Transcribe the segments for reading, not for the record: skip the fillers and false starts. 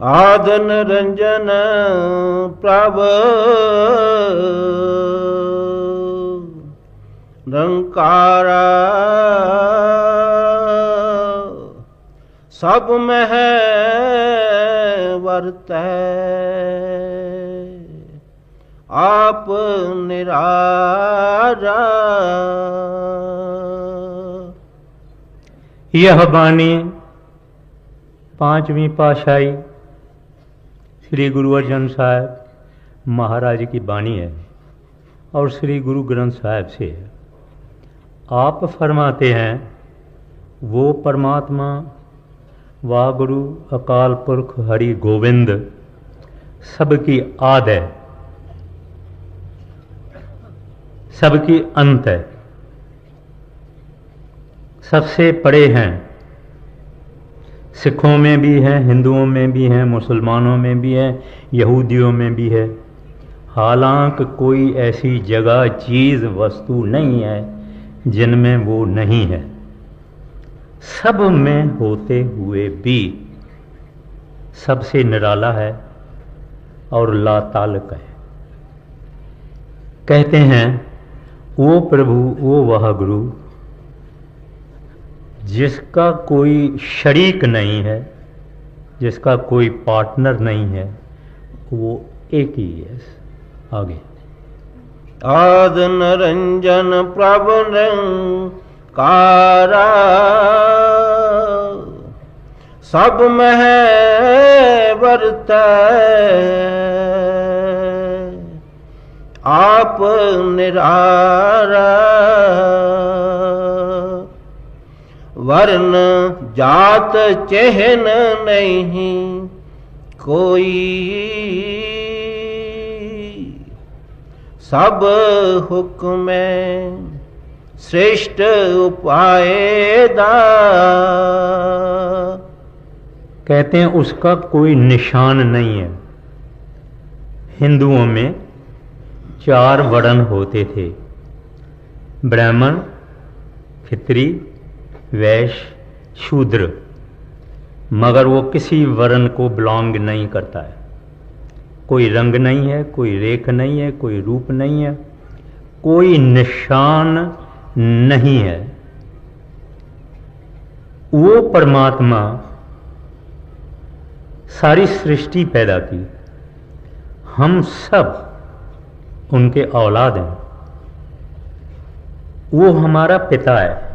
आदन रंजन प्रभ रंकारा सब में वर्तै आप निरारा। यह वाणी पांचवी पातशाही श्री गुरु अर्जन साहब महाराज की वाणी है और श्री गुरु ग्रंथ साहब से है। आप फरमाते हैं, वो परमात्मा वागुरु अकाल पुरख हरि गोविंद सबकी आद है, सबकी अंत है, सबसे परे हैं। सिखों में भी है, हिंदुओं में भी है, मुसलमानों में भी है, यहूदियों में भी है। हालांकि कोई ऐसी जगह चीज़ वस्तु नहीं है जिनमें वो नहीं है। सब में होते हुए भी सबसे निराला है और लाताल्लुक है। कहते हैं, वो प्रभु, वो वह गुरु जिसका कोई शरीक नहीं है, जिसका कोई पार्टनर नहीं है, वो एक ही है। आगे आदन रंजन प्रभ रंकारा सब में वर्तै आप निरारा। वर्ण जात चिन्ह नहीं कोई सब हुक्म श्रेष्ठ उपाय दा। कहते हैं उसका कोई निशान नहीं है। हिंदुओं में 4 वर्ण होते थे, ब्राह्मण, क्षत्रिय, वैश्य, शूद्र, मगर वो किसी वर्ण को बिलोंग नहीं करता है। कोई रंग नहीं है, कोई रेख नहीं है, कोई रूप नहीं है, कोई निशान नहीं है। वो परमात्मा सारी सृष्टि पैदा की, हम सब उनके औलाद हैं। वो हमारा पिता है।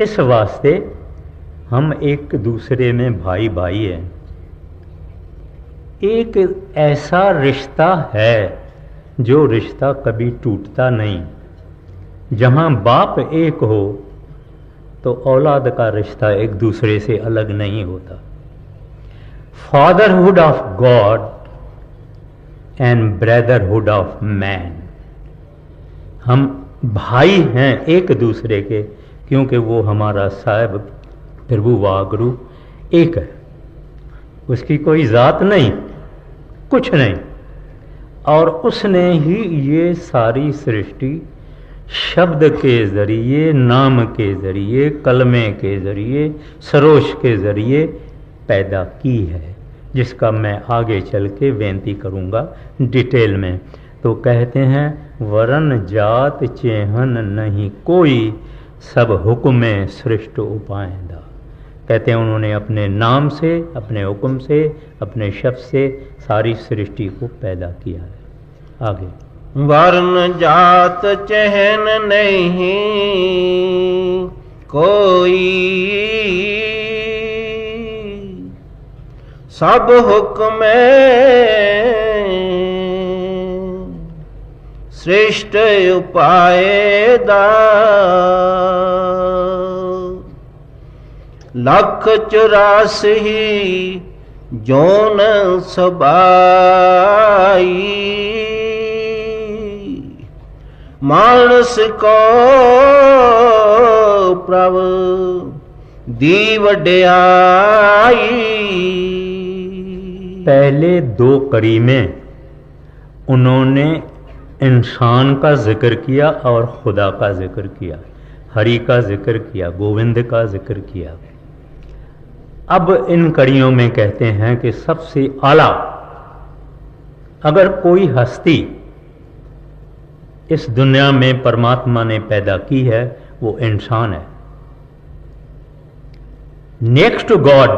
इस वास्ते हम एक दूसरे में भाई भाई हैं। एक ऐसा रिश्ता है जो रिश्ता कभी टूटता नहीं। जहाँ बाप एक हो तो औलाद का रिश्ता एक दूसरे से अलग नहीं होता। Fatherhood of God and brotherhood of man. हम भाई हैं एक दूसरे के, क्योंकि वो हमारा साहिब प्रभु वागुरु एक है। उसकी कोई जात नहीं, कुछ नहीं। और उसने ही ये सारी सृष्टि शब्द के ज़रिए, नाम के ज़रिए, कलमे के ज़रिए, सरोश के ज़रिए पैदा की है, जिसका मैं आगे चल के बेनती करूँगा डिटेल में। तो कहते हैं, वरण जात चेहन नहीं कोई सब हुक्म सृष्ट उपाय दा। कहते हैं उन्होंने अपने नाम से, अपने हुक्म से, अपने शब्द से सारी सृष्टि को पैदा किया है। आगे वर्ण जात चिन्ह नहीं कोई सब हुक्म श्रेष्ठ उपाय दा। 184 जोन सबाई मानस को प्रभु दी वड्याई। पहले 2 कड़ी में उन्होंने इंसान का जिक्र किया और खुदा का जिक्र किया, हरि का जिक्र किया, गोविंद का जिक्र किया। अब इन कड़ियों में कहते हैं कि सबसे आला अगर कोई हस्ती इस दुनिया में परमात्मा ने पैदा की है वो इंसान है। Next to God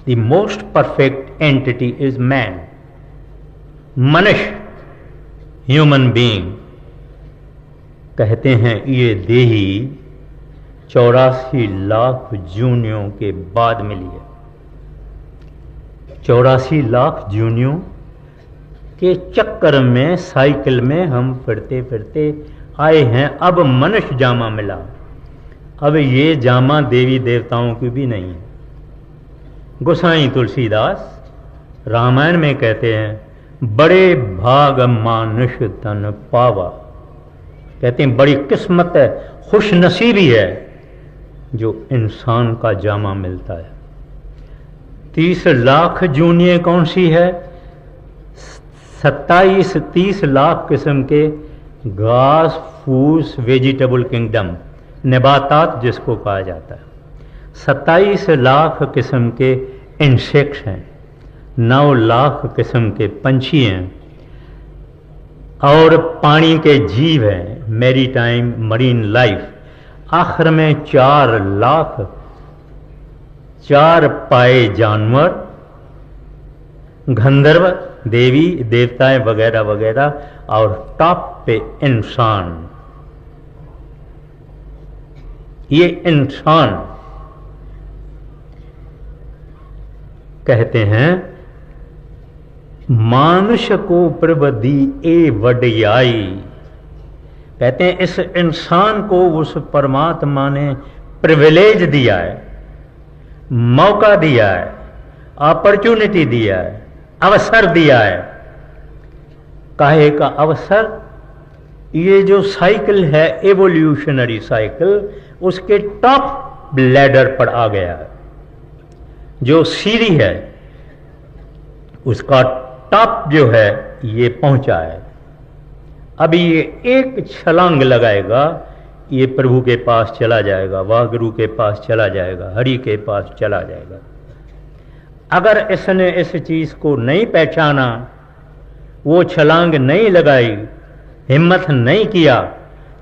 the most perfect entity is man, मनुष्य, ह्यूमन बीइंग। कहते हैं ये देही 84 लाख जूनियों के बाद मिली है। 84 लाख जूनियों के चक्कर में, साइकिल में हम फिरते फिरते आए हैं। अब मनुष्य जामा मिला। अब ये जामा देवी देवताओं की भी नहीं है। गोसाई तुलसीदास रामायण में कहते हैं बड़े भाग मानुष तन पावा। कहते हैं बड़ी किस्मत है, खुश नसीबी है जो इंसान का जामा मिलता है। 30 लाख जूनिये कौन सी है? 27-30 लाख किस्म के घास फूस, वेजिटेबल किंगडम, नबातात जिसको कहा जाता है। 27 लाख किस्म के इंसेक्ट्स हैं, 9 लाख किस्म के पंछी हैं और पानी के जीव हैं, मैरीटाइम मरीन लाइफ। आखिर में 4 लाख 4 पाए जानवर, गंधर्व, देवी देवताएं वगैरह वगैरह, और टॉप पे इंसान। ये इंसान कहते हैं मानुष को प्रबदी ए वडियाई। कहते हैं इस इंसान को उस परमात्मा ने प्रिविलेज दिया है, मौका दिया है, अपॉर्चुनिटी दिया है, अवसर दिया है। काहे का अवसर? ये जो साइकिल है, एवोल्यूशनरी साइकिल, उसके टॉप लैडर पर आ गया है। जो सीढ़ी है उसका टॉप जो है ये पहुंचा है। अब ये एक छलांग लगाएगा, ये प्रभु के पास चला जाएगा, वाहगुरु के पास चला जाएगा, हरि के पास चला जाएगा। अगर इसने इस चीज को नहीं पहचाना, वो छलांग नहीं लगाई, हिम्मत नहीं किया,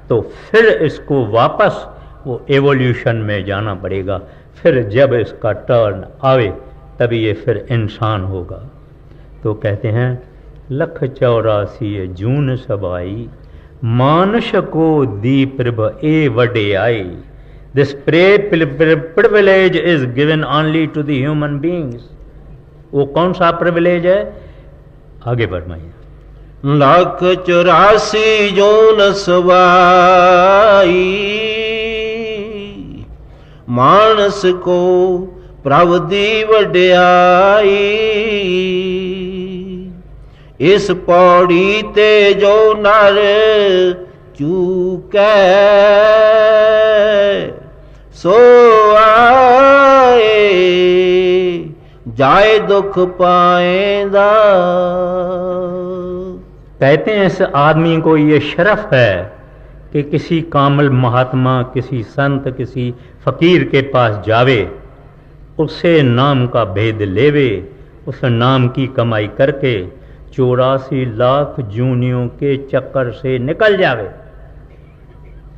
तो फिर इसको वापस वो एवोल्यूशन में जाना पड़ेगा। फिर जब इसका टर्न आवे तभी ये फिर इंसान होगा। तो कहते हैं 184 जून सबाई, मानुष को दी प्रभ ए वडे आई। This privilege is given only to the human beings. वो कौन सा प्रिविलेज है? आगे फरमाइए। 184 जून सबाई, मानस को प्रभ दी वड्याई। इस पौड़ी ते जो नर चूकै, सो आए जाए दुख पाएंदा। कहते हैं इस आदमी को ये शरफ है कि किसी कामिल महात्मा, किसी संत, किसी फकीर के पास जावे, उससे नाम का भेद लेवे, उस नाम की कमाई करके 84 लाख जूनियों के चक्कर से निकल जावे।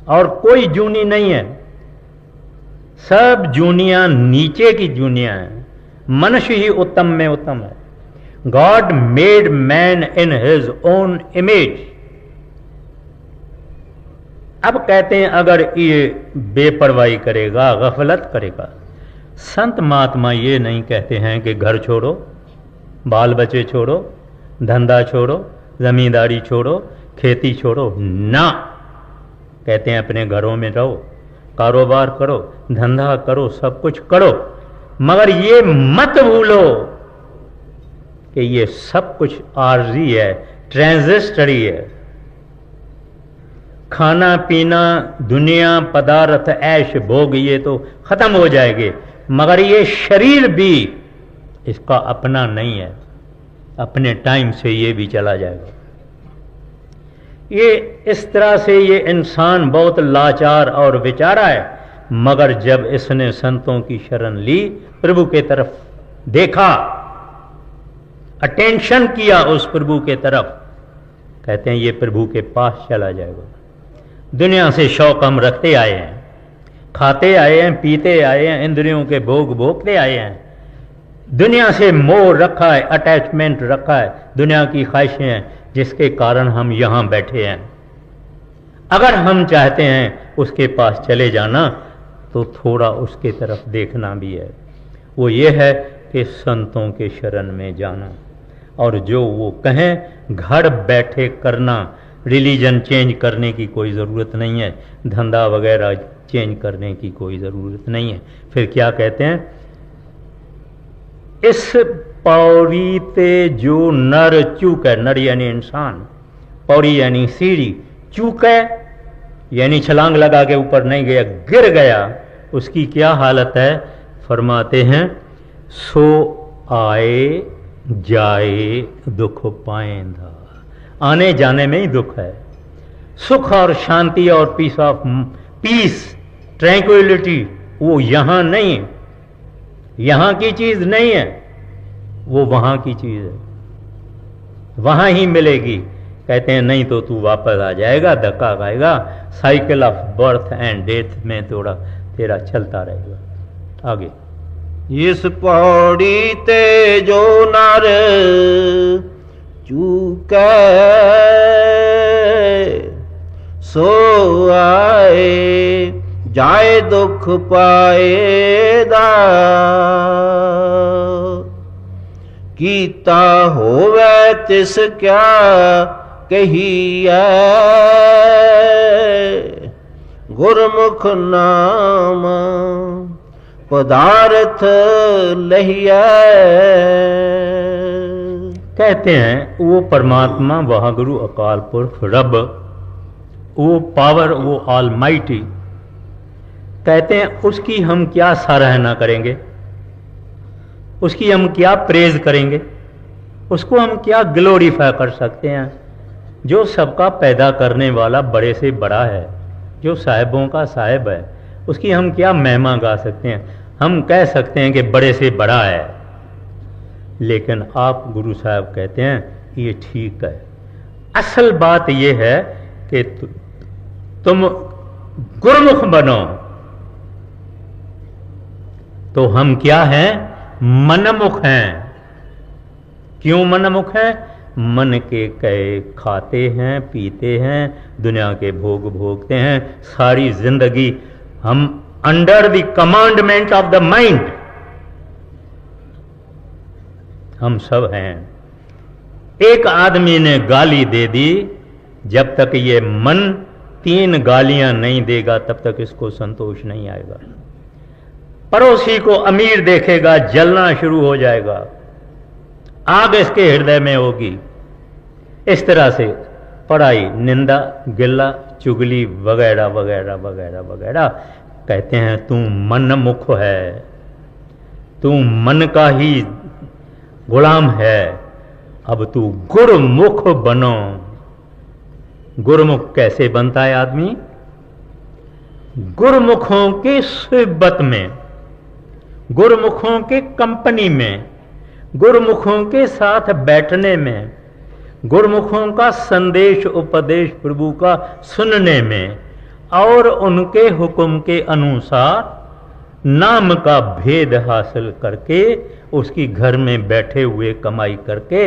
और कोई जूनी नहीं है, सब जूनियां नीचे की जूनियां हैं। मनुष्य ही उत्तम में उत्तम है। God made man in his own image. अब कहते हैं अगर ये बेपरवाही करेगा, गफलत करेगा। संत महात्मा ये नहीं कहते हैं कि घर छोड़ो, बाल बच्चे छोड़ो, धंधा छोड़ो, जमींदारी छोड़ो, खेती छोड़ो। ना, कहते हैं अपने घरों में रहो, कारोबार करो, धंधा करो, सब कुछ करो, मगर ये मत भूलो कि ये सब कुछ आर्जी है, ट्रांजिस्टरी है। खाना पीना, दुनिया, पदार्थ, ऐश भोग, ये तो खत्म हो जाएंगे, मगर ये शरीर भी इसका अपना नहीं है, अपने टाइम से ये भी चला जाएगा। ये इस तरह से ये इंसान बहुत लाचार और बेचारा है मगर जब इसने संतों की शरण ली, प्रभु के तरफ देखा, अटेंशन किया उस प्रभु के तरफ, कहते हैं ये प्रभु के पास चला जाएगा। दुनिया से शौक हम रखते आए हैं, खाते आए हैं, पीते आए हैं, इंद्रियों के भोग भोगते आए हैं, दुनिया से मोह रखा है, अटैचमेंट रखा है, दुनिया की ख्वाहिशें हैं, जिसके कारण हम यहां बैठे हैं। अगर हम चाहते हैं उसके पास चले जाना तो थोड़ा उसके तरफ देखना भी है। वो ये है कि संतों के शरण में जाना, और जो वो कहें घर बैठे करना। रिलीजन चेंज करने की कोई ज़रूरत नहीं है, धंधा वगैरह चेंज करने की कोई ज़रूरत नहीं है। फिर क्या कहते हैं, इस पौड़ी ते जो नर चूके, नर यानी इंसान, पौड़ी यानी सीढ़ी, चूके यानी छलांग लगा के ऊपर नहीं गया, गिर गया, उसकी क्या हालत है? फरमाते हैं सो आए जाए दुख पाएंदा। आने जाने में ही दुख है। सुख और शांति और पीस ट्रैंक्विलिटी वो यहां नहीं है, यहां की चीज नहीं है, वो वहां की चीज है, वहां ही मिलेगी। कहते हैं नहीं तो तू वापस आ जाएगा, धक्का खाएगा, cycle of birth and death में थोड़ा तेरा चलता रहेगा। आगे, इस पौड़ी ते जो नर चूके सो आए जाए दुख पाएदा। कीता होवे तिस क्या कहिए, गुरमुख नाम पदार्थ लहिए। कहते हैं वो परमात्मा, वह गुरु अकाल पुरख रब, वो पावर, वो ऑलमाइटी, कहते हैं उसकी हम क्या सराहना करेंगे, उसकी हम क्या प्रेज करेंगे, उसको हम क्या ग्लोरीफाई कर सकते हैं। जो सबका पैदा करने वाला बड़े से बड़ा है, जो साहिबों का साहिब है, उसकी हम क्या महिमा गा सकते हैं। हम कह सकते हैं कि बड़े से बड़ा है, लेकिन आप गुरु साहब कहते हैं ये ठीक है। असल बात यह है कि तुम गुरमुख बनो, तो हम क्या हैं? मनमुख हैं। क्यों मनमुख हैं? मन के कहे खाते हैं, पीते हैं, दुनिया के भोग भोगते हैं, सारी जिंदगी हम under the commandment of the mind हम सब हैं। एक आदमी ने गाली दे दी, जब तक ये मन 3 गालियां नहीं देगा तब तक इसको संतोष नहीं आएगा। पड़ोसी को अमीर देखेगा, जलना शुरू हो जाएगा, आग इसके हृदय में होगी। इस तरह से पढ़ाई, निंदा, गिल्ला, चुगली वगैरह वगैरह वगैरह वगैरह। कहते हैं तू मनमुख है, तू मन का ही गुलाम है, अब तू गुरमुख बनो। गुरमुख कैसे बनता है आदमी? गुरमुखों के सोहबत में, गुरमुखों के कंपनी में, गुरमुखों के साथ बैठने में, गुरमुखों का संदेश उपदेश प्रभु का सुनने में, और उनके हुक्म के अनुसार नाम का भेद हासिल करके उसकी घर में बैठे हुए कमाई करके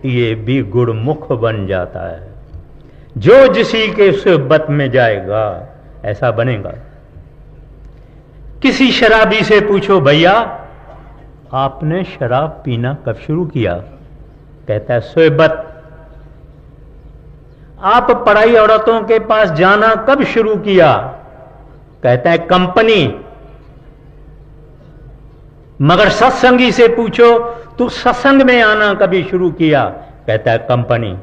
ये भी गुरमुख बन जाता है। जो जिसी के सोहबत में जाएगा ऐसा बनेगा। किसी शराबी से पूछो, भैया आपने शराब पीना कब शुरू किया? कहता है सोहबत। आप पढ़ाई औरतों के पास जाना कब शुरू किया? कहता है कंपनी। मगर सत्संगी से पूछो, तू सत्संग में आना कभी शुरू किया? कहता है कंपनी।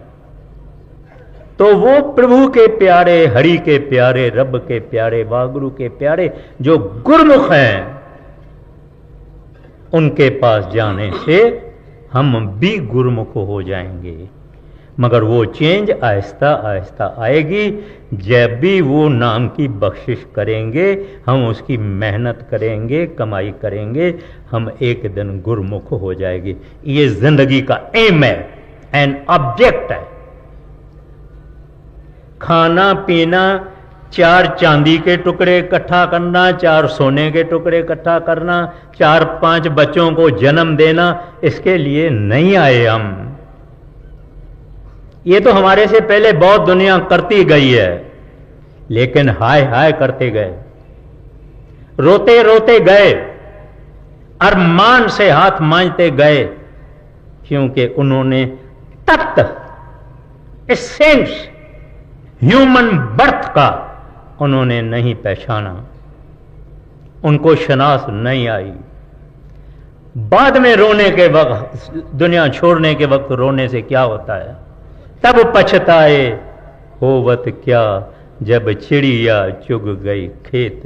तो वो प्रभु के प्यारे, हरि के प्यारे, रब के प्यारे, वागुरु के प्यारे जो गुरमुख हैं, उनके पास जाने से हम भी गुरमुख हो जाएंगे। मगर वो चेंज आहिस्ता आहिस्ता आएगी जब भी वो नाम की बख्शिश करेंगे, हम उसकी मेहनत करेंगे, कमाई करेंगे, हम एक दिन गुरमुख हो जाएगी। ये जिंदगी का एम है, एन ऑब्जेक्ट है। खाना पीना, 4 चांदी के टुकड़े इकट्ठा करना, 4 सोने के टुकड़े इकट्ठा करना, 4-5 बच्चों को जन्म देना, इसके लिए नहीं आए हम। ये तो हमारे से पहले बहुत दुनिया करती गई है, लेकिन हाय हाय करते गए, रोते रोते गए, अरमान से हाथ मांजते गए, क्योंकि उन्होंने तत्व, एसेंस ह्यूमन बर्थ का उन्होंने नहीं पहचाना, उनको शनास नहीं आई। बाद में रोने के वक्त, दुनिया छोड़ने के वक्त रोने से क्या होता है? तब पछताए होवत क्या जब चिड़िया चुग गई खेत।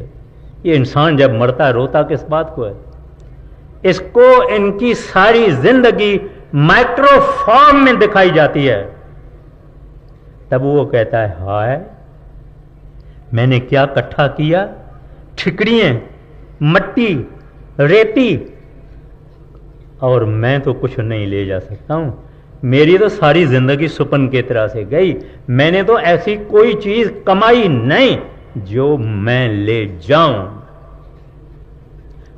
ये इंसान जब मरता है रोता किस बात को है? इसको इनकी सारी जिंदगी माइक्रो फॉर्म में दिखाई जाती है। तब वो कहता है हाय मैंने क्या इकट्ठा किया, ठिकरियां, मट्टी, रेती, और मैं तो कुछ नहीं ले जा सकता हूं। मेरी तो सारी जिंदगी सुपन की तरह से गई। मैंने तो ऐसी कोई चीज कमाई नहीं जो मैं ले जाऊं।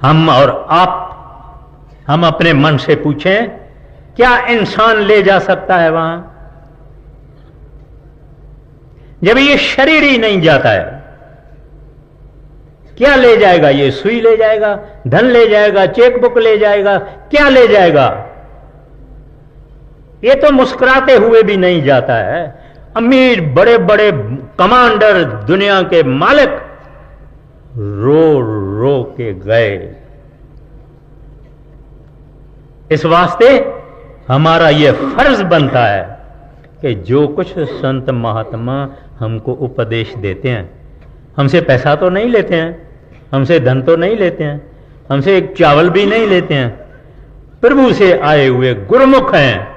हम और आप, हम अपने मन से पूछें, क्या इंसान ले जा सकता है वहां जब ये शरीर ही नहीं जाता है? क्या ले जाएगा? ये सुई ले जाएगा, धन ले जाएगा, चेकबुक ले जाएगा, क्या ले जाएगा? ये तो मुस्कुराते हुए भी नहीं जाता है। अमीर बड़े बड़े कमांडर, दुनिया के मालिक रो रो के गए। इस वास्ते हमारा यह फर्ज बनता है कि जो कुछ संत महात्मा हमको उपदेश देते हैं, हमसे पैसा तो नहीं लेते हैं, हमसे धन तो नहीं लेते हैं, हमसे एक चावल भी नहीं लेते हैं, प्रभु से आए हुए गुरुमुख हैं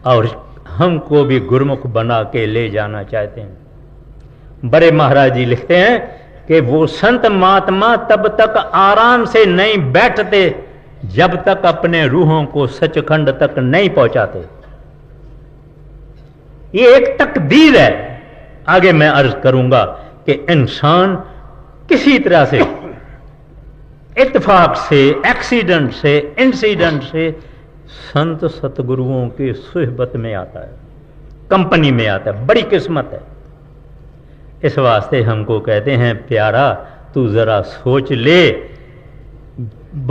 और हमको भी गुरुमुख बना के ले जाना चाहते हैं। बड़े महाराज जी लिखते हैं कि वो संत महात्मा तब तक आराम से नहीं बैठते जब तक अपने रूहों को सचखंड तक नहीं पहुंचाते। ये एक तकदीर है। आगे मैं अर्ज करूंगा कि इंसान किसी तरह से, इत्तेफाक से, एक्सीडेंट से, इंसिडेंट से संत सतगुरुओं की सुहबत में आता है, कंपनी में आता है। बड़ी किस्मत है। इस वास्ते हमको कहते हैं प्यारा तू जरा सोच ले।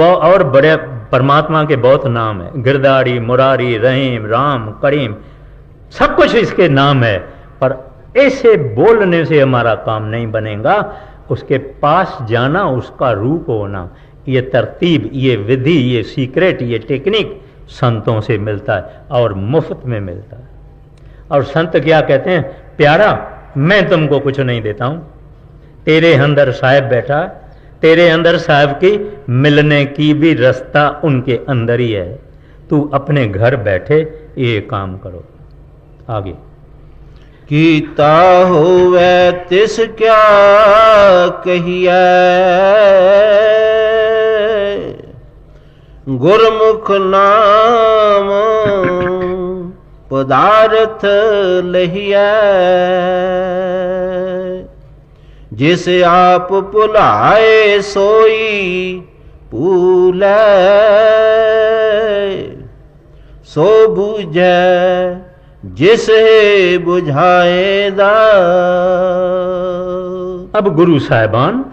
और बड़े परमात्मा के बहुत नाम है, गिरधारी, मुरारी, रहीम, राम, करीम, सब कुछ इसके नाम है। पर ऐसे बोलने से हमारा काम नहीं बनेगा। उसके पास जाना, उसका रूप होना, ये तरतीब, ये विधि, ये सीक्रेट, ये टेक्निक संतों से मिलता है और मुफ्त में मिलता है। और संत क्या कहते हैं? प्यारा मैं तुमको कुछ नहीं देता हूं, तेरे अंदर साहब बैठा, तेरे अंदर साहब की मिलने की भी रास्ता उनके अंदर ही है। तू अपने घर बैठे ये काम करो। आगे कीता होवे तिस क्या कहिए, गुरमुख नाम पदार्थ लहिए, जिस आप पुलाए सोई पूले, सो बूझे जिस है बुझाएदा। अब गुरु साहिबान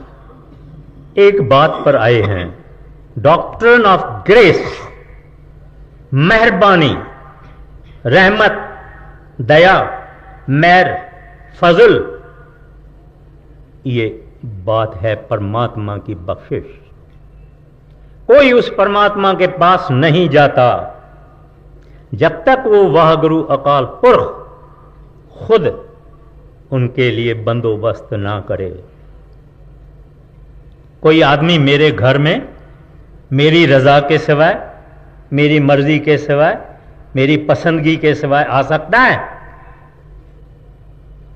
एक बात पर आए हैं, डॉक्ट्रिन ऑफ ग्रेस, मेहरबानी, रहमत, दया, मेहर, फजल। ये बात है परमात्मा की बख्शिश। कोई उस परमात्मा के पास नहीं जाता जब तक वो वह गुरु अकाल पुरख खुद उनके लिए बंदोबस्त ना करे। कोई आदमी मेरे घर में मेरी रजा के सिवाय, मेरी मर्जी के सिवाय, मेरी पसंदगी के सिवाय आ सकता है?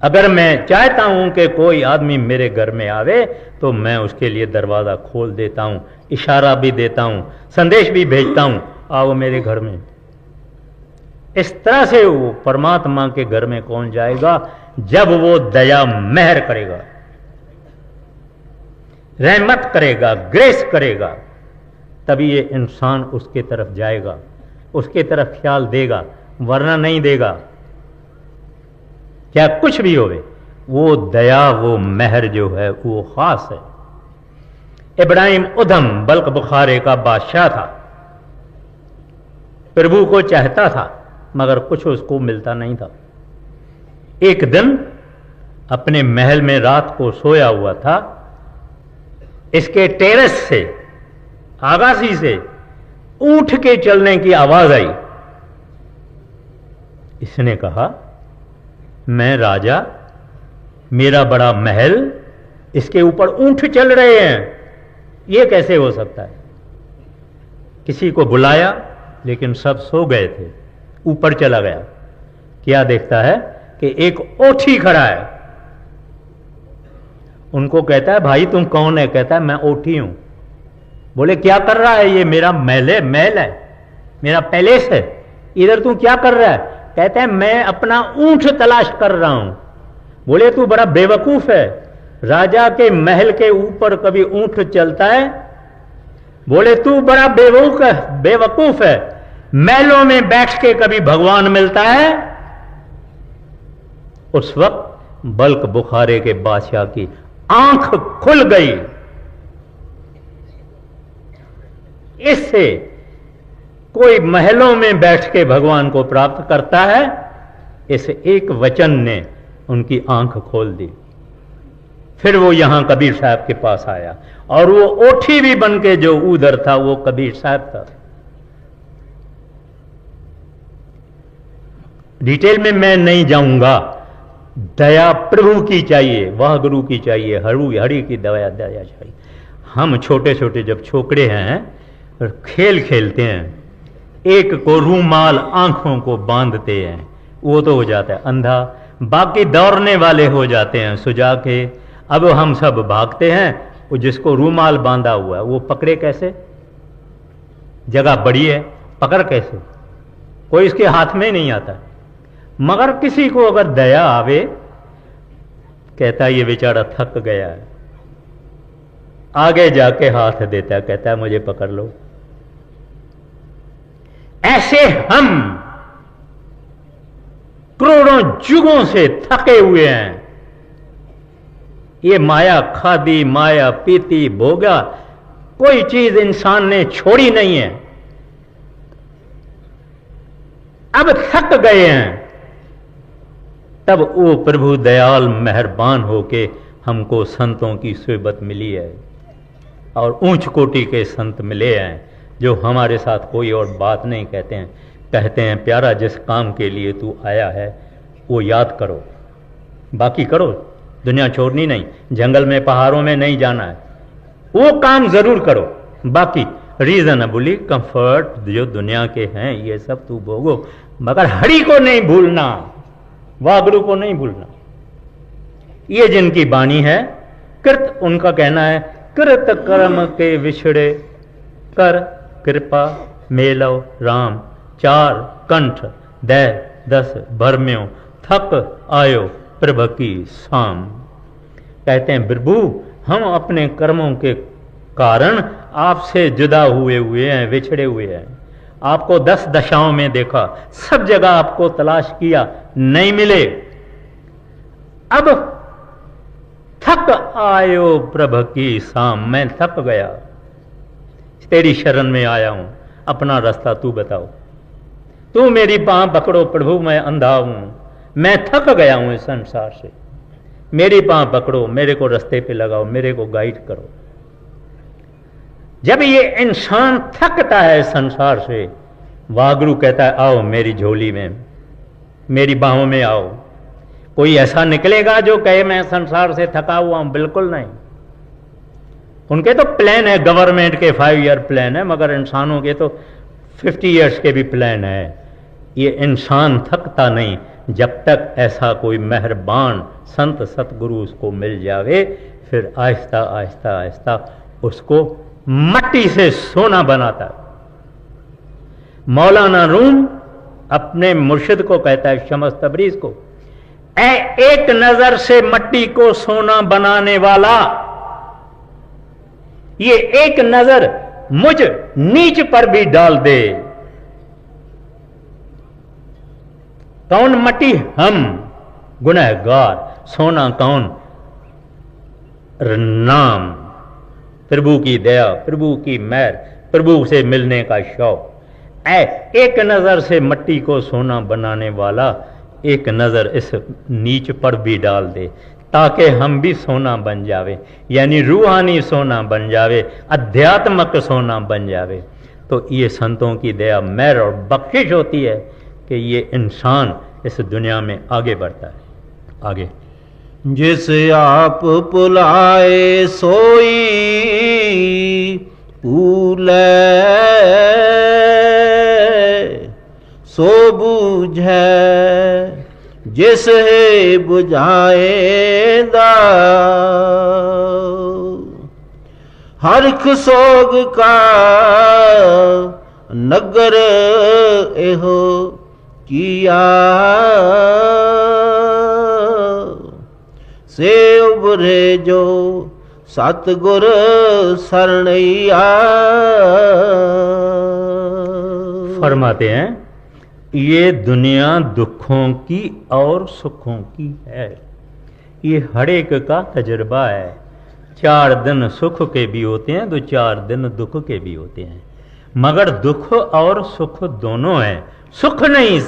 अगर मैं चाहता हूं कि कोई आदमी मेरे घर में आवे तो मैं उसके लिए दरवाज़ा खोल देता हूं, इशारा भी देता हूं, संदेश भी भेजता हूं, आओ मेरे घर में। इस तरह से वो परमात्मा के घर में कौन जाएगा? जब वो दया मेहर करेगा, रहमत करेगा, ग्रेस करेगा, तभी ये इंसान उसके तरफ जाएगा, उसके तरफ ख्याल देगा, वरना नहीं देगा। क्या कुछ भी होवे, वो दया, वो मेहर जो है वो खास है। इब्राहिम उधम बल्क बुखारे का बादशाह था, प्रभु को चाहता था मगर कुछ उसको मिलता नहीं था। एक दिन अपने महल में रात को सोया हुआ था, इसके टेरेस से, आगासी से ऊंट के चलने की आवाज आई। इसने कहा, मैं राजा, मेरा बड़ा महल, इसके ऊपर ऊंट चल रहे हैं, यह कैसे हो सकता है? किसी को बुलाया लेकिन सब सो गए थे। ऊपर चला गया, क्या देखता है कि एक ओठी खड़ा है। उनको कहता है, भाई तुम कौन है? कहता है, मैं ओठी हूं। बोले, क्या कर रहा है? ये मेरा महल है, मेरा पैलेस है, इधर तू क्या कर रहा है? कहता है, मैं अपना ऊंट तलाश कर रहा हूं। बोले, तू बड़ा बेवकूफ है, राजा के महल के ऊपर कभी ऊंट चलता है? बोले, तू बड़ा बेवकूफ है, महलों में बैठ के कभी भगवान मिलता है? उस वक्त बल्क बुखारे के बादशाह की आंख खुल गई। इससे कोई महलों में बैठ के भगवान को प्राप्त करता है, इस एक वचन ने उनकी आंख खोल दी। फिर वो यहां कबीर साहब के पास आया और वो ओठी भी बन के जो उधर था वो कबीर साहब था। डिटेल में मैं नहीं जाऊंगा। दया प्रभु की चाहिए, वाह गुरु की चाहिए, हरि की दया चाहिए। हम छोटे छोटे जब छोकरे हैं, खेल खेलते हैं, एक को रूमाल आंखों को बांधते हैं, वो तो हो जाता है अंधा, बाकी दौड़ने वाले हो जाते हैं सुजा के। अब हम सब भागते हैं, वो जिसको रूमाल बांधा हुआ है वो पकड़े कैसे? जगह बड़ी है, पकड़ कैसे? कोई इसके हाथ में नहीं आता। मगर किसी को अगर दया आवे, कहता है ये बेचारा थक गया है, आगे जाके हाथ देता है, कहता है मुझे पकड़ लो। ऐसे हम करोड़ों युगों से थके हुए हैं। ये माया खादी, माया पीती, भोगा, कोई चीज इंसान ने छोड़ी नहीं है। अब थक गए हैं, तब वो प्रभु दयाल मेहरबान होके हमको संतों की सोबत मिली है और ऊंच कोटि के संत मिले हैं जो हमारे साथ कोई और बात नहीं कहते हैं। कहते हैं, प्यारा जिस काम के लिए तू आया है वो याद करो, बाकी करो, दुनिया छोड़नी नहीं, जंगल में पहाड़ों में नहीं जाना है, वो काम जरूर करो, बाकी रीजनेबली कंफर्ट जो दुनिया के हैं ये सब तू भोगो, मगर हरि को नहीं भूलना, वागुरु को नहीं भूलना। ये जिनकी बाणी है, कृत उनका कहना है, कृत कर्म के विछड़े कर कृपा मेलव राम, चार कंठ दै दस भरम्यो, थक आयो प्रभ की शाम। कहते हैं, प्रभु हम अपने कर्मों के कारण आपसे जुदा हुए हैं, विछड़े हुए हैं। आपको 10 दशाओं में देखा, सब जगह आपको तलाश किया, नहीं मिले। अब थक आयो प्रभ की शाम, मैं थक गया, तेरी शरण में आया हूं, अपना रास्ता तू बताओ, तू मेरी बांह पकड़ो प्रभु, मैं अंधा हूं, मैं थक गया हूं इस संसार से, मेरी बांह पकड़ो, मेरे को रास्ते पे लगाओ, मेरे को गाइड करो। जब ये इंसान थकता है संसार से, वागुरु कहता है, आओ मेरी झोली में, मेरी बाहों में आओ। कोई ऐसा निकलेगा जो कहे मैं संसार से थका हुआ हूं? बिल्कुल नहीं। उनके तो प्लान है, गवर्नमेंट के 5 ईयर प्लान है, मगर इंसानों के तो 50 ईयर्स के भी प्लान है। ये इंसान थकता नहीं, जब तक ऐसा कोई मेहरबान संत सतगुरु उसको मिल जावे, फिर आहिस्ता आहिस्ता आहिस्ता उसको मट्टी से सोना बनाता। मौलाना रूम अपने मुर्शिद को कहता है, शमस तबरीज को, एक नजर से मट्टी को सोना बनाने वाला, ये एक नजर मुझ नीच पर भी डाल दे। कौन मट्टी? हम गुनहगार। सोना कौन? नाम, प्रभु की दया, प्रभु की मेहर, प्रभु से मिलने का शौक। एक नजर से मट्टी को सोना बनाने वाला एक नजर इस नीच पर भी डाल दे, ताकि हम भी सोना बन जावे, यानी रूहानी सोना बन जावे, अध्यात्मक सोना बन जावे। तो ये संतों की दया, मेहर और बख्शिश होती है कि ये इंसान इस दुनिया में आगे बढ़ता है। आगे, जिस आप पुलाए सोई पूले, सो बूझे जिस है बुझाएदा, हरख सोग का नगर एहो किया, से उबरे जो सतगुर सरनैया। फरमाते हैं, ये दुनिया दुखों की और सुखों की है, ये हर एक का तजुर्बा है। 4 दिन सुख के भी होते हैं तो 4 दिन दुख के भी होते हैं, मगर दुख और सुख दोनों हैं। सुख नहीं,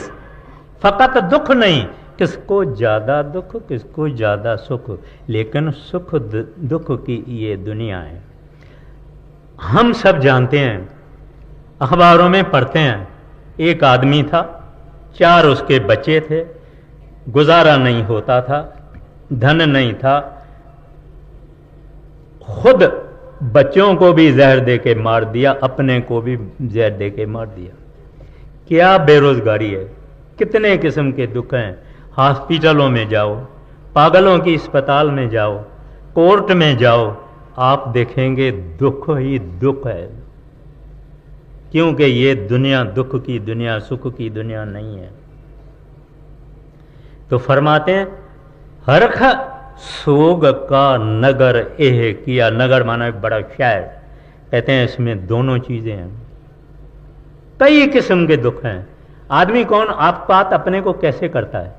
फकत दुख नहीं, किसको ज्यादा दुख, किसको ज्यादा सुख, लेकिन सुख दुख की ये दुनिया है। हम सब जानते हैं, अखबारों में पढ़ते हैं, एक आदमी था, 4 उसके बच्चे थे, गुजारा नहीं होता था, धन नहीं था, खुद बच्चों को भी जहर दे के मार दिया, अपने को भी जहर दे के मार दिया। क्या बेरोजगारी है, कितने किस्म के दुख हैं। हॉस्पिटलों में जाओ, पागलों की अस्पताल में जाओ, कोर्ट में जाओ, आप देखेंगे दुख ही दुख है, क्योंकि ये दुनिया दुख की दुनिया, सुख की दुनिया नहीं है। तो फरमाते हैं, हरख सोग का नगर एह किया। नगर माना एक बड़ा शहर, कहते हैं इसमें दोनों चीजें हैं। कई किस्म के दुख हैं। आदमी कौन आपपात अपने को कैसे करता है?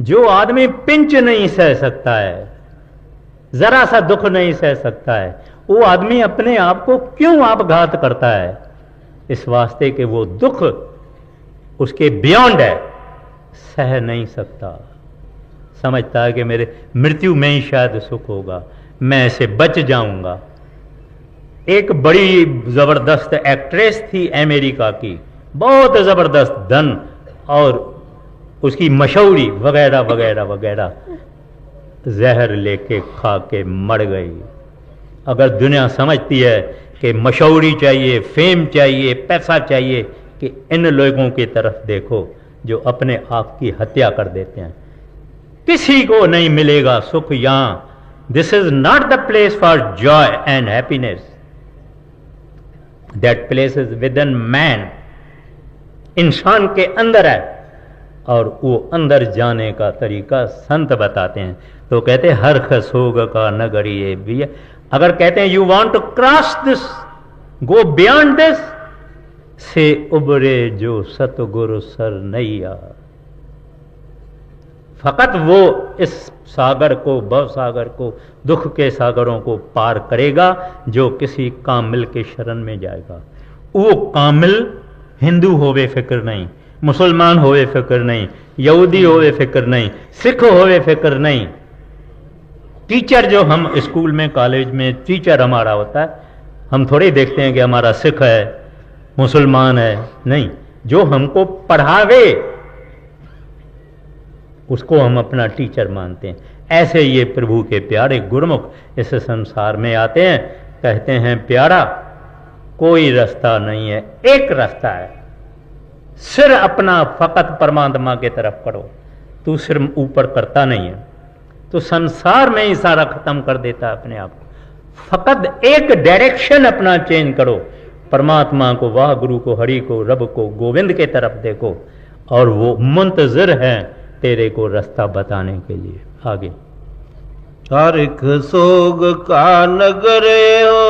जो आदमी पिंच नहीं सह सकता है, जरा सा दुख नहीं सह सकता है, वो आदमी अपने आप को क्यों आपघात करता है? इस वास्ते कि वो दुख उसके बियॉन्ड है, सह नहीं सकता। समझता है कि मेरे मृत्यु में ही शायद सुख होगा, मैं ऐसे बच जाऊंगा। एक बड़ी जबरदस्त एक्ट्रेस थी अमेरिका की, बहुत जबरदस्त धन और उसकी मशहूरी वगैरह वगैरह वगैरह, जहर लेके खा के मर गई। अगर दुनिया समझती है कि मशहूरी चाहिए, फेम चाहिए, पैसा चाहिए, कि इन लोगों की तरफ देखो जो अपने आप की हत्या कर देते हैं। किसी को नहीं मिलेगा सुख यहां। This is not the place for Joy and happiness, that place is with in man. इंसान के अंदर है, और वो अंदर जाने का तरीका संत बताते हैं। तो कहते हैं हर खसोग का नगर ये भी है। अगर कहते हैं you want to cross this, go beyond this, से उबरे जो सतगुरु सर नैया। फकत वो इस सागर को, भव सागर को, दुख के सागरों को पार करेगा जो किसी कामिल के शरण में जाएगा। वो कामिल हिंदू होवे फिक्र नहीं, मुसलमान होवे फिक्र नहीं, यहूदी होवे फिक्र नहीं, सिख होवे फिक्र नहीं। टीचर जो हम स्कूल में, कॉलेज में टीचर हमारा होता है, हम थोड़ी देखते हैं कि हमारा सिख है, मुसलमान है, नहीं। जो हमको पढ़ावे उसको हम अपना टीचर मानते हैं। ऐसे ये प्रभु के प्यारे गुरुमुख इस संसार में आते हैं, कहते हैं प्यारा कोई रास्ता नहीं है, एक रास्ता है, सिर अपना फकत परमात्मा की तरफ करो। तू सिर्फ ऊपर करता नहीं है, तो संसार में ही सारा खत्म कर देता है अपने आप को। फकत एक डायरेक्शन अपना चेंज करो, परमात्मा को, वाह गुरु को, हरि को, रब को, गोविंद के तरफ देखो, और वो मुंतजिर है तेरे को रास्ता बताने के लिए। आगे। हरिख सोग का नगर हो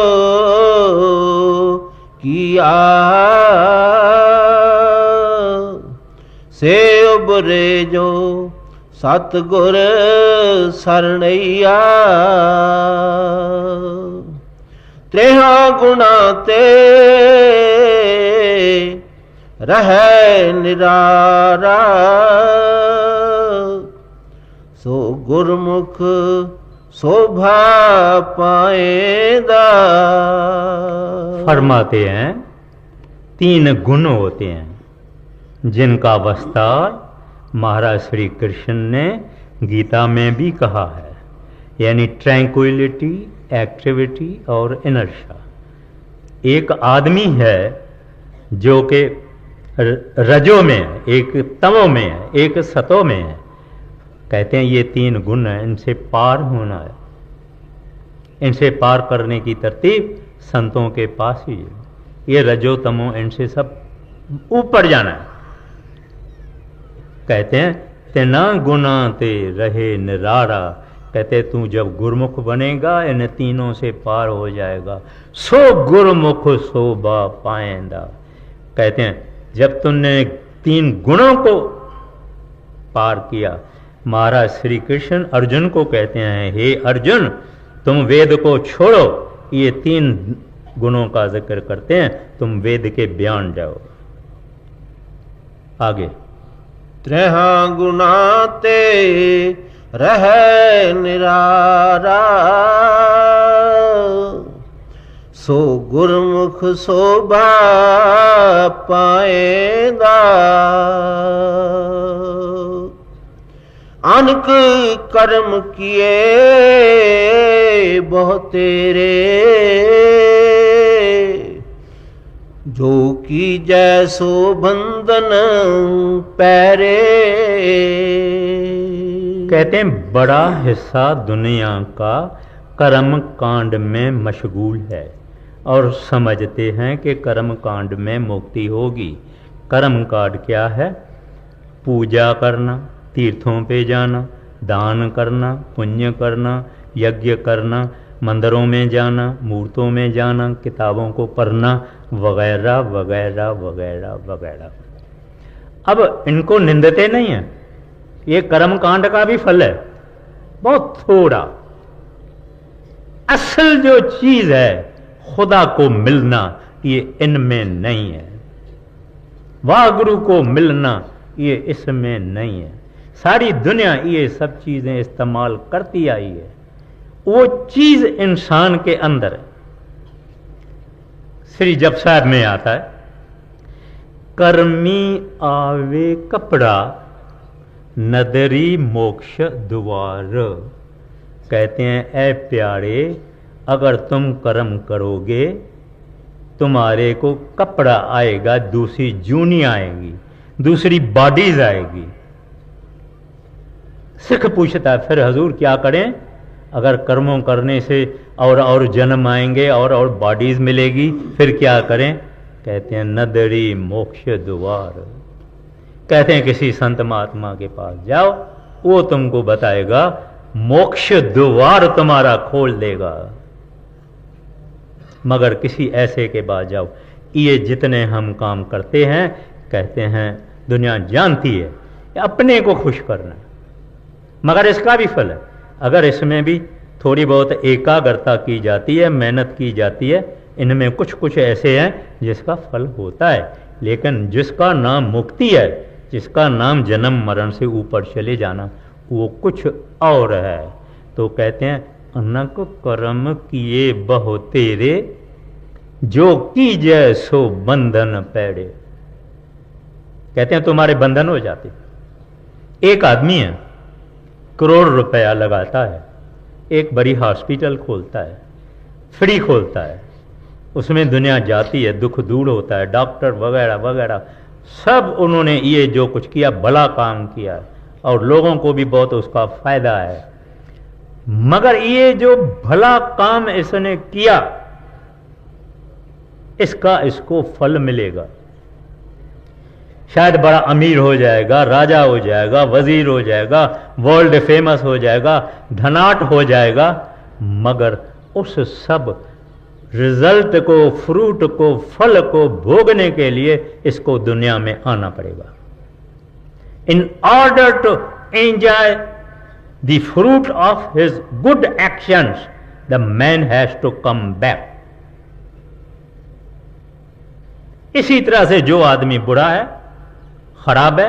किया, से उबरे जो सतगुर सरनैया, त्रेहा गुणा ते रहे निरारा, सो गुरमुख शोभा पाएगा। फरमाते हैं 3 गुण होते हैं जिनका विस्तार महाराज श्री कृष्ण ने गीता में भी कहा है, यानी ट्रैंक्विलिटी, एक्टिविटी और इनर्शिया। एक आदमी है जो कि रजो में है, एक तमो में है, एक सतो में है। कहते हैं ये 3 गुण हैं, इनसे पार होना है, इनसे पार करने की तरतीब संतों के पास ही है। ये रजो तमो, इनसे सब ऊपर जाना है। कहते हैं तेना गुना ते रहे निरारा, कहते तू जब गुरमुख बनेगा इन तीनों से पार हो जाएगा। सो गुरमुख शोभा पाएंदा, कहते हैं जब तुमने 3 गुणों को पार किया। महाराज श्री कृष्ण अर्जुन को कहते हैं, हे अर्जुन तुम वेद को छोड़ो, ये 3 गुणों का जिक्र करते हैं, तुम वेद के बयान जाओ। आगे। त्रेहा गुना ते रहे निरारा, सो गुरमुख शोभा पाएगा। अनक कर्म किए बहुत तेरे, जो की जैसो बंधन पैरे। कहते हैं बड़ा हिस्सा दुनिया का कर्म कांड में मशगूल है और समझते हैं कि कर्म कांड में मुक्ति होगी। कर्म कांड क्या है? पूजा करना, तीर्थों पे जाना, दान करना, पुण्य करना, यज्ञ करना, मंदिरों में जाना, मूर्तों में जाना, किताबों को पढ़ना, वगैरह वगैरह वगैरह वगैरह। अब इनको निंदते नहीं हैं, ये कर्म कांड का भी फल है, बहुत थोड़ा। असल जो चीज है खुदा को मिलना, ये इनमें नहीं है। वाह गुरु को मिलना, ये इसमें नहीं है। सारी दुनिया ये सब चीजें इस्तेमाल करती आई है, वो चीज इंसान के अंदर है। श्री जप साहब में आता है, कर्मी आवे कपड़ा, नदरी मोक्ष द्वार। कहते हैं ऐ प्यारे, अगर तुम कर्म करोगे तुम्हारे को कपड़ा आएगा, दूसरी जूनी आएगी, दूसरी बॉडीज आएगी। सिख पूछता है फिर हजूर क्या करें? अगर कर्मों करने से और जन्म आएंगे और बॉडीज मिलेगी, फिर क्या करें? कहते हैं नदरी मोक्ष द्वार। कहते हैं किसी संत महात्मा के पास जाओ, वो तुमको बताएगा, मोक्ष द्वार तुम्हारा खोल देगा। मगर किसी ऐसे के पास जाओ। ये जितने हम काम करते हैं, कहते हैं दुनिया जानती है अपने को खुश करना, मगर इसका भी फल है। अगर इसमें भी थोड़ी बहुत एकाग्रता की जाती है, मेहनत की जाती है, इनमें कुछ कुछ ऐसे हैं जिसका फल होता है। लेकिन जिसका नाम मुक्ति है, जिसका नाम जन्म मरण से ऊपर चले जाना, वो कुछ और है। तो कहते हैं अनक कर्म किए बहु तेरे, जो कीजै सो बंधन पैड़े। कहते हैं तुम्हारे बंधन हो जाते। एक आदमी है, करोड़ रुपया लगाता है, एक बड़ी हॉस्पिटल खोलता है, फ्री खोलता है, उसमें दुनिया जाती है, दुख दूर होता है, डॉक्टर वगैरह वगैरह सब उन्होंने ये जो कुछ किया भला काम किया, और लोगों को भी बहुत उसका फायदा है। मगर ये जो भला काम इसने किया, इसका इसको फल मिलेगा। शायद बड़ा अमीर हो जाएगा, राजा हो जाएगा, वजीर हो जाएगा, वर्ल्ड फेमस हो जाएगा, धनाट हो जाएगा, मगर उस सब रिजल्ट को, फ्रूट को, फल को भोगने के लिए इसको दुनिया में आना पड़ेगा। In order to enjoy the fruit of his good actions the man has to come back. इसी तरह से जो आदमी बुरा है, खराब है,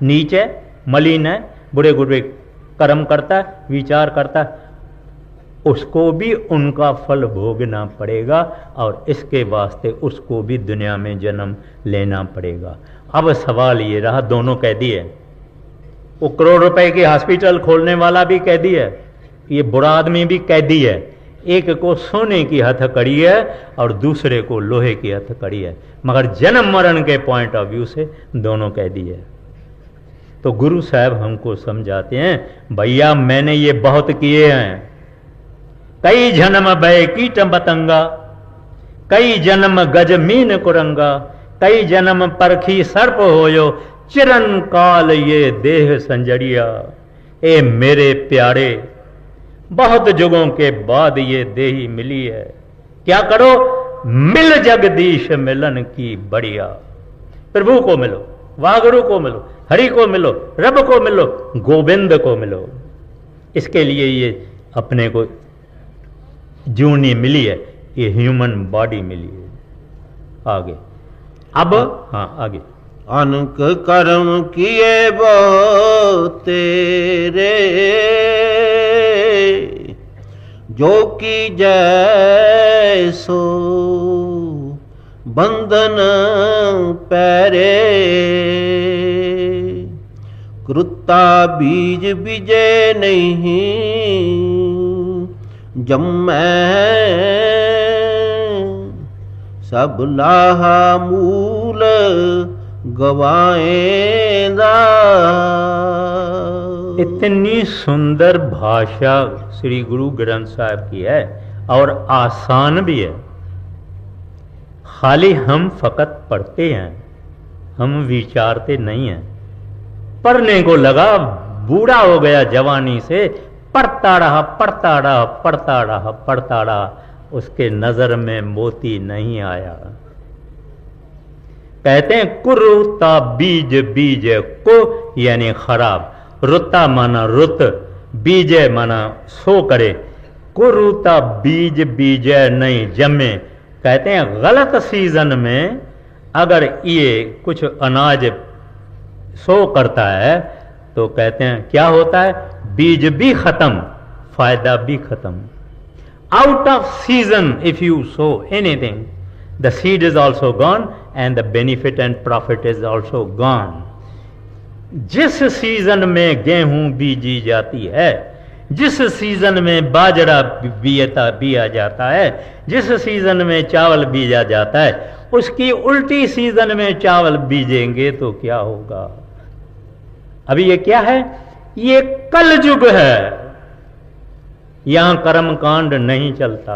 नीच है, मलिन है, बुरे बुरे कर्म करता है, विचार करता है, उसको भी उनका फल भोगना पड़ेगा और इसके वास्ते उसको भी दुनिया में जन्म लेना पड़ेगा। अब सवाल ये रहा, दोनों कैदी है। वो करोड़ रुपए की हॉस्पिटल खोलने वाला भी कैदी है, ये बुरा आदमी भी कैदी है। एक को सोने की हथकड़ी है और दूसरे को लोहे की हथकड़ी है, मगर जन्म मरण के पॉइंट ऑफ व्यू से दोनों कैदी है। तो गुरु साहब हमको समझाते हैं, भैया मैंने ये बहुत किए हैं, कई जन्म भय कीट पतंगा, कई जन्म गज मीन कुरंगा, कई जन्म परखी सर्प होयो, चिरन काल ये देह संजड़िया। ए मेरे प्यारे, बहुत जुगों के बाद ये देही मिली है, क्या करो, मिल जगदीश मिलन की बढ़िया। प्रभु को मिलो, वागुरु को मिलो, हरि को मिलो, रब को मिलो, गोविंद को मिलो। इसके लिए ये अपने को जूनी मिली है, ये ह्यूमन बॉडी मिली है। आगे अब हाँ आगे, अनक कर्म किए वो तेरे, जो की जैसो बंधन पैरे, कृता बीज बीजे नहीं जम्मै, सब लाहा मूल गवाएंदा। इतनी सुंदर भाषा श्री गुरु ग्रंथ साहब की है और आसान भी है। खाली हम फकत पढ़ते हैं, हम विचारते नहीं हैं। पढ़ने को लगा, बूढ़ा हो गया जवानी से, पढ़ता रहा पढ़ता रहा पढ़ता रहा पढ़ता रहा, उसके नजर में मोती नहीं आया। कहते हैं कुरुता बीज बीज को, यानी खराब, रुता माना रुत, बीजे माना सो करे, कुरुता बीज बीजे नहीं जमे। कहते हैं गलत सीजन में अगर ये कुछ अनाज सो करता है तो कहते हैं क्या होता है, बीज भी खत्म, फायदा भी खत्म। Out off season if you so anything, the seed is also gone and the benefit and profit is also gone. जिस सीजन में गेहूं बीजी जाती है, जिस सीजन में बाजरा बिया जाता है, जिस सीजन में चावल बीजा जाता है, उसकी उल्टी सीजन में चावल बीजेंगे तो क्या होगा। अभी ये क्या है, ये कलयुग है, यहां कर्मकांड नहीं चलता।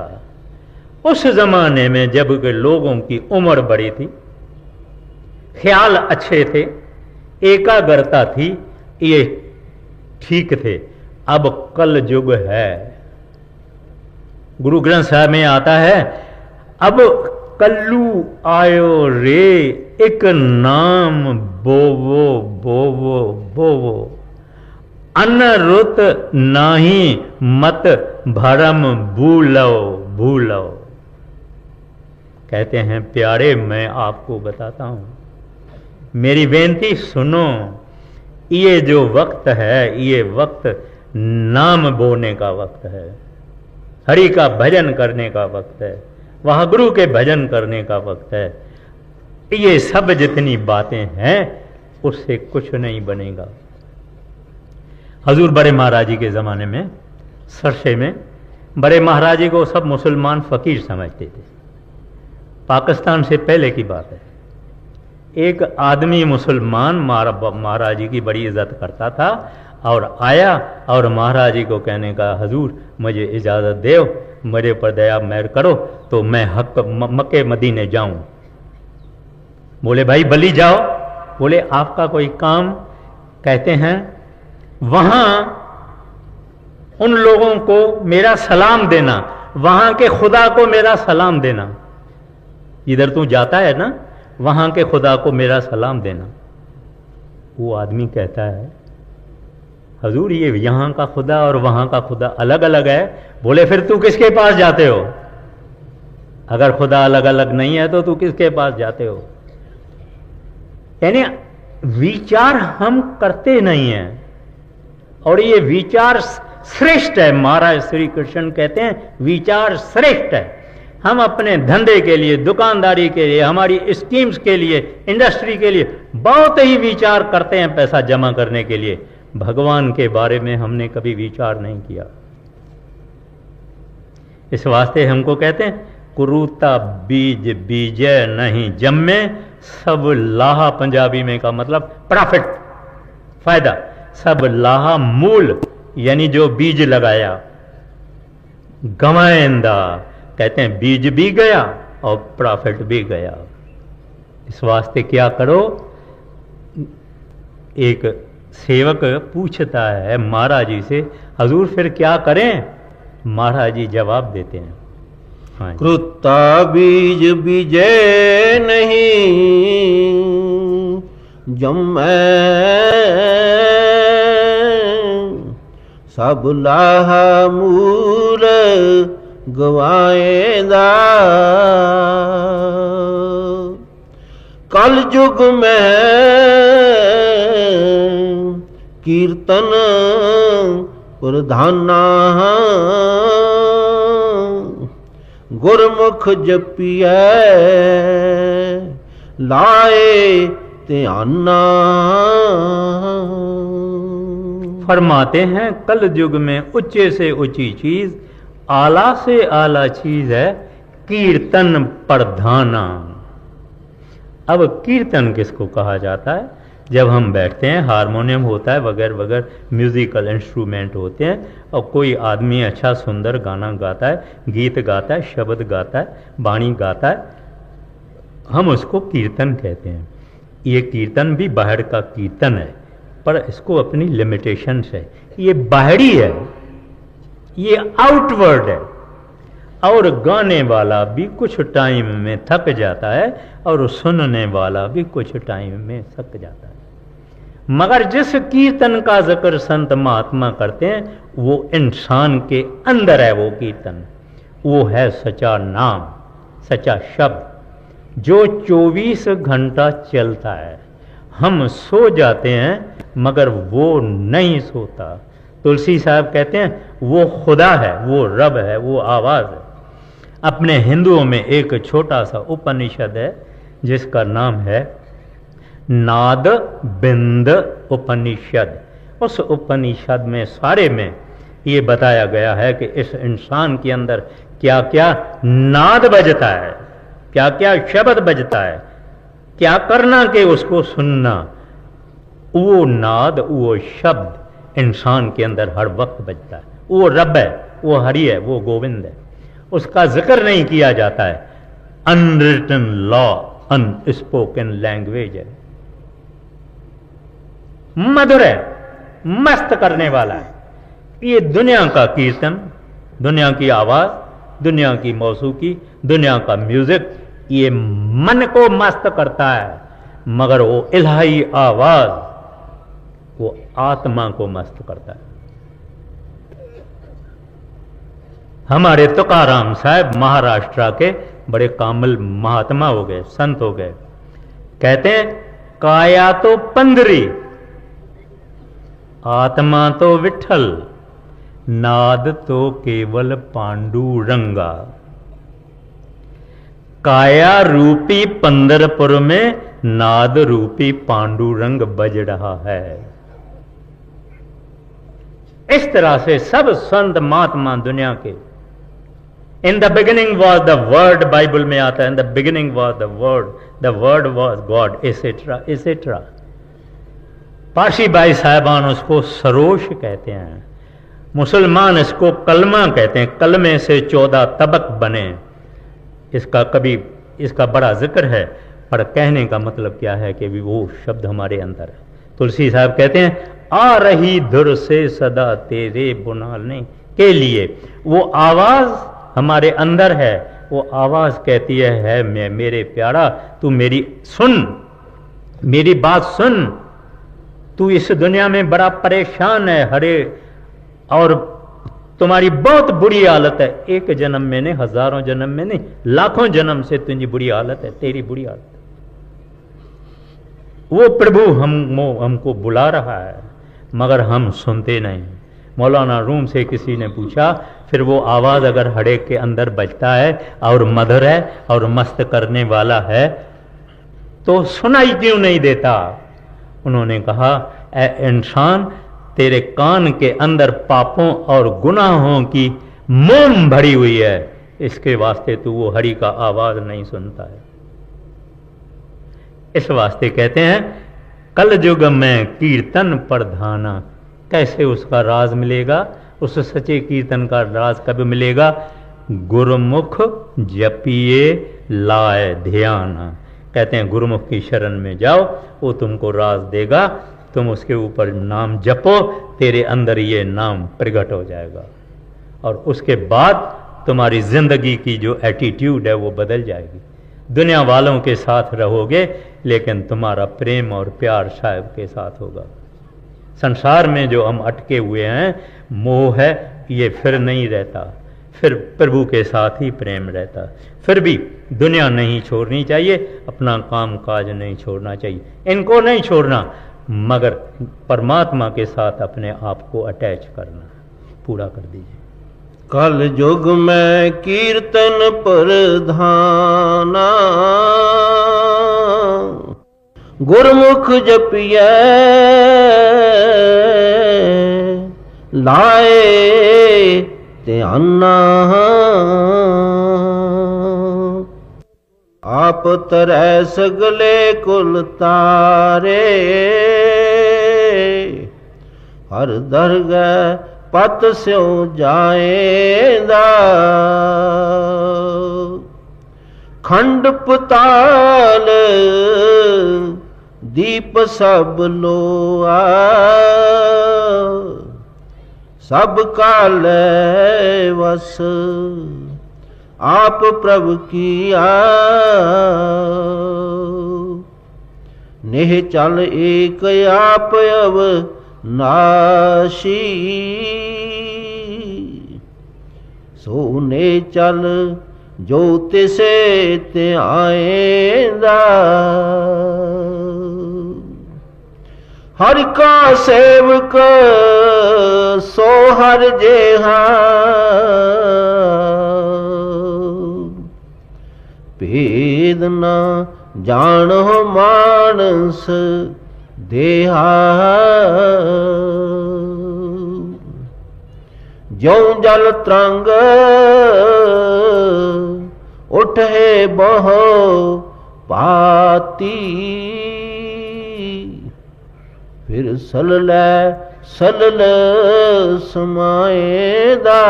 उस जमाने में जब के लोगों की उम्र बड़ी थी, ख्याल अच्छे थे, एकाग्रता थी, ये ठीक थे। अब कल युग है। गुरु ग्रंथ साहब में आता है, अब कल्लू आयो रे, एक नाम बोवो बोवो बोवो, अनरुत नाही मत भरम भूलो भूलो। कहते हैं प्यारे, मैं आपको बताता हूं, मेरी बेनती सुनो, ये जो वक्त है, ये वक्त नाम बोने का वक्त है, हरि का भजन करने का वक्त है, वाहगुरु के भजन करने का वक्त है। ये सब जितनी बातें हैं उससे कुछ नहीं बनेगा। हजूर बड़े महाराज जी के ज़माने में सरसे में बड़े महाराज जी को सब मुसलमान फ़कीर समझते थे। पाकिस्तान से पहले की बात है। एक आदमी मुसलमान महाराज जी की बड़ी इज्जत करता था और आया और महाराज जी को कहने का, हजूर मुझे इजाज़त दो, मेरे पर दया मेहर करो तो मैं मक्के मदीने जाऊं। बोले भाई बली जाओ। बोले आपका कोई काम? कहते हैं वहां उन लोगों को मेरा सलाम देना, वहां के खुदा को मेरा सलाम देना। इधर तू जाता है ना, वहां के खुदा को मेरा सलाम देना। वो आदमी कहता है हजूर ये यहां का खुदा और वहां का खुदा अलग अलग है। बोले फिर तू किसके पास जाते हो? अगर खुदा अलग अलग नहीं है तो तू किसके पास जाते हो? यानी विचार हम करते नहीं हैं और ये विचार श्रेष्ठ है। महाराज श्री कृष्ण कहते हैं विचार श्रेष्ठ है। हम अपने धंधे के लिए, दुकानदारी के लिए, हमारी स्कीम्स के लिए, इंडस्ट्री के लिए बहुत ही विचार करते हैं पैसा जमा करने के लिए। भगवान के बारे में हमने कभी विचार नहीं किया। इस वास्ते हमको कहते हैं कुरुता बीज बीजय नहीं जम्मे सब लाहा। पंजाबी में का मतलब प्रॉफिट, फायदा। सब लाहा मूल यानी जो बीज लगाया। गवाएंदा कहते हैं बीज भी गया और प्रॉफिट भी गया। इस वास्ते क्या करो? एक सेवक पूछता है महाराज जी से, हजूर फिर क्या करें? महाराज जी जवाब देते हैं, हाँ। कृता बीज बीजे नहीं जम्मै सब लाहा मूल गवाएंदा। कल युग में कीर्तन प्रधाना गुरमुख जपिए लाए ध्याना। फरमाते हैं कल युग में ऊंचे से ऊंची चीज, आला से आला चीज है कीर्तन प्रधाना। अब कीर्तन किसको कहा जाता है? जब हम बैठते हैं, हारमोनियम होता है, वगैरह वगैरह म्यूजिकल इंस्ट्रूमेंट होते हैं और कोई आदमी अच्छा सुंदर गाना गाता है, गीत गाता है, शब्द गाता है, वाणी गाता है, हम उसको कीर्तन कहते हैं। ये कीर्तन भी बाहर का कीर्तन है, पर इसको अपनी लिमिटेशंस है। ये बाहरी है, ये आउटवर्ड है। और गाने वाला भी कुछ टाइम में थक जाता है और सुनने वाला भी कुछ टाइम में थक जाता है। मगर जिस कीर्तन का जिक्र संत महात्मा करते हैं वो इंसान के अंदर है। वो कीर्तन वो है सच्चा नाम, सच्चा शब्द जो 24 घंटा चलता है। हम सो जाते हैं मगर वो नहीं सोता। तुलसी साहब कहते हैं वो खुदा है, वो रब है, वो आवाज है। अपने हिंदुओं में एक छोटा सा उपनिषद है जिसका नाम है नाद बिंद उपनिषद। उस उपनिषद में सारे में ये बताया गया है कि इस इंसान के अंदर क्या क्या नाद बजता है, क्या क्या शब्द बजता है, क्या करना कि उसको सुनना। वो नाद, वो शब्द इंसान के अंदर हर वक्त बजता है। वो रब है, वो हरि है, वो गोविंद है। उसका जिक्र नहीं किया जाता है। अनरिटन लॉ, अनस्पोकन लैंग्वेज है। मधुर है, मस्त करने वाला है। ये दुनिया का कीर्तन, दुनिया की आवाज, दुनिया की मौसीकी, दुनिया का म्यूजिक, ये मन को मस्त करता है। मगर वो इलाही आवाज वो आत्मा को मस्त करता है। हमारे तुकाराम साहब महाराष्ट्र के बड़े कामिल महात्मा हो गए, संत हो गए। कहते हैं काया तो पंदरी, आत्मा तो विठल, नाद तो केवल पांडुरंगा। काया रूपी पंदरपुर में नाद रूपी पांडुरंग बज रहा है। इस तरह से सब संत महात्मा दुनिया के in the beginning was the word, Bible में आता है in the beginning was the word was God, etcetera etcetera. Parsi भाई साहबान उसको सरोश कहते हैं, मुसलमान इसको कलमा कहते हैं, कलमे से 14 तबक बने। इसका बड़ा जिक्र है, पर कहने का मतलब क्या है कि वो शब्द हमारे अंदर है। तुलसी साहब कहते हैं, आ रही धुर से सदा तेरे बुनाने के लिए। वो आवाज हमारे अंदर है, वो आवाज कहती है मैं मेरे प्यारा तू मेरी सुन, मेरी बात सुन, तू इस दुनिया में बड़ा परेशान है हरे, और तुम्हारी बहुत बुरी हालत है। एक जन्म में नहीं, हजारों जन्म में नहीं, लाखों जन्म से तुझी बुरी हालत है, तेरी बुरी हालत है। वो प्रभु हमको बुला रहा है, मगर हम सुनते नहीं। मौलाना रूम से किसी ने पूछा, फिर वो आवाज अगर हड़े के अंदर बजता है और मधुर है और मस्त करने वाला है, तो सुनाई क्यों नहीं देता? उन्होंने कहा, ए इंसान, तेरे कान के अंदर पापों और गुनाहों की मोम भरी हुई है, इसके वास्ते तू वो हरि का आवाज नहीं सुनता है। इस वास्ते कहते हैं, कल युग में कीर्तन प्रधाना। कैसे उसका राज मिलेगा? उस सच्चे कीर्तन का राज कब मिलेगा? गुरुमुख जपिए लाए ध्यान। कहते हैं गुरुमुख की शरण में जाओ, वो तुमको राज देगा, तुम उसके ऊपर नाम जपो, तेरे अंदर ये नाम प्रकट हो जाएगा, और उसके बाद तुम्हारी जिंदगी की जो एटीट्यूड है वो बदल जाएगी। दुनिया वालों के साथ रहोगे, लेकिन तुम्हारा प्रेम और प्यार साहिब के साथ होगा। संसार में जो हम अटके हुए हैं, मोह है, ये फिर नहीं रहता, फिर प्रभु के साथ ही प्रेम रहता। फिर भी दुनिया नहीं छोड़नी चाहिए, अपना काम काज नहीं छोड़ना चाहिए, इनको नहीं छोड़ना, मगर परमात्मा के साथ अपने आप को अटैच करना। पूरा कर दीजिए। कल युग में कीर्तन प्रधाना, गुरमुख जपिए लाए ध्याना। आप तरह सगले कुल तारे, हर दरगह पत स्यो जाएदा। खंड पताल दीप सब लोआ, सब काल वस आप प्रभु किया। नेह चल एक आप अव नाशी, सोने चल जो तिसे ते आएंदा। हर का सेवक सो हर जेहा, भेद न जानो मानस देहा। ज्यों जल तरंग उठे बहो पाती, फिर सलल समाएदा।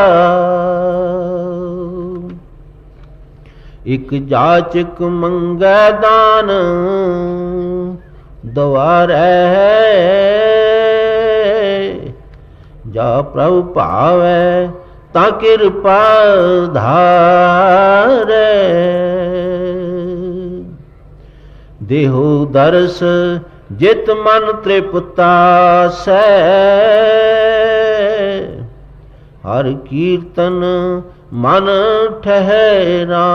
एक जाचक मंगै दान द्वारै, जा प्रभु पावै ता कृपा धारै। देहो दर्श जित मन तृप्ता सै, हर कीर्तन मन ठहराएंदा।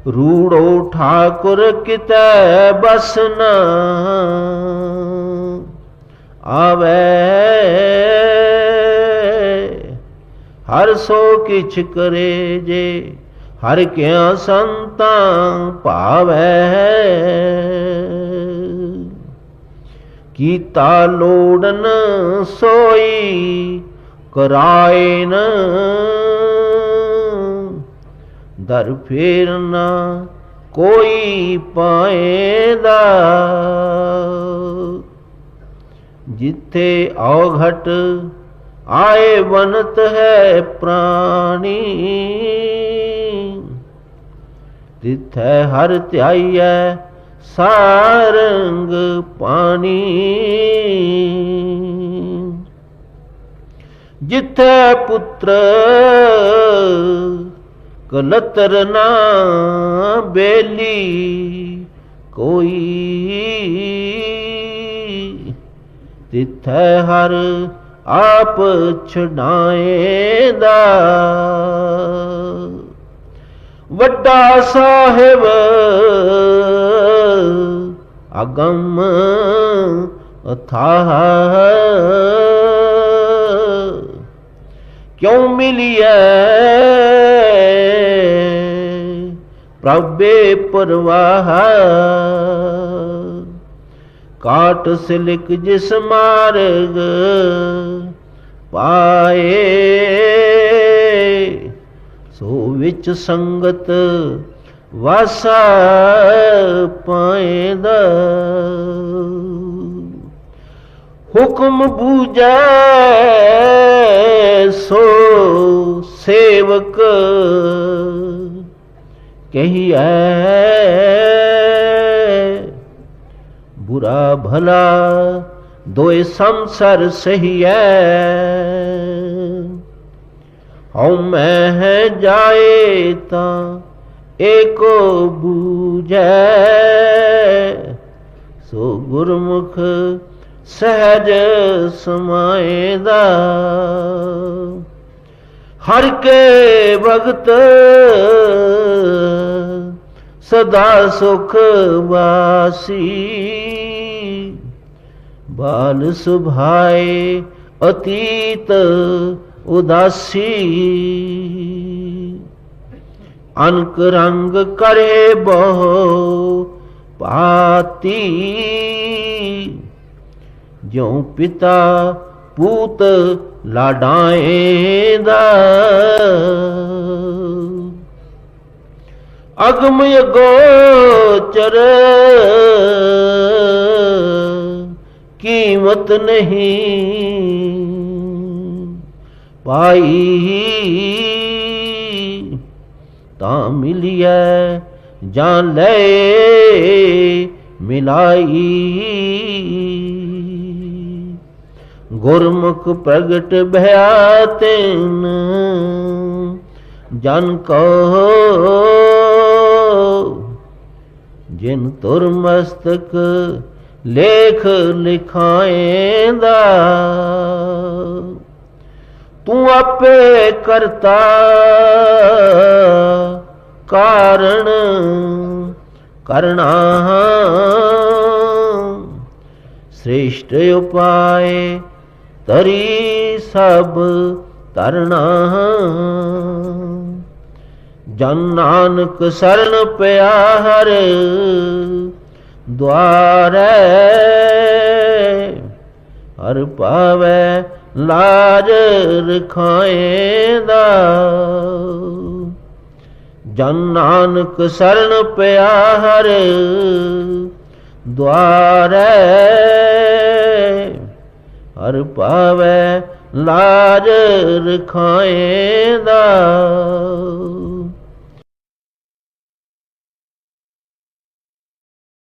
रूड़ो ठाकुर कितै बस न आवे, हर सो किछ करे जे हर क्या संतां पावै। कीता लोड़न सोई कराए न दर फेर ना कोई पाएदा। जिथे औघट आए बनत है प्राणी, तिथे हर ध्याइयै सारंग पानी। जिथे पुत्र कलतर ना बेली कोई, तिथे हर आप छड़ाएदा। वड्डा साहिब अगम अथाह, क्यों मिलिए प्रभे परवाह। काट सिलिक जिस मार्ग पाए, सो विच संगत वासा पाएदा। हुक्म बूझै सो सेवक, कहिए बुरा भला दोए संसार सही है। हूँ मैं जाए ता एको बूझै, सो गुरमुख सहज समाएदा। हर के भगत सदा सुख वासी, बाल सुभाए अतीत उदासी। अनक रंग करे बहु पाती, ज्यों पिता पूत लाडाएदा। अगम गोचर कीमत नहीं पाई, ता मिलिए जान ले मिलाई। गुरमुख प्रगट भया तेन जन कहो, जिन तुर मस्तक लेख लिखाएंदा। तू आपे करता कारण करना, श्रेष्ठ उपाय तरी सब तरना। जन नानक शरण पिया हर द्वारे, हर पावे लाज रखाएंदा। जन नानक शरण पिया हर द्वारे, हर पावे लाज रखाएंदा।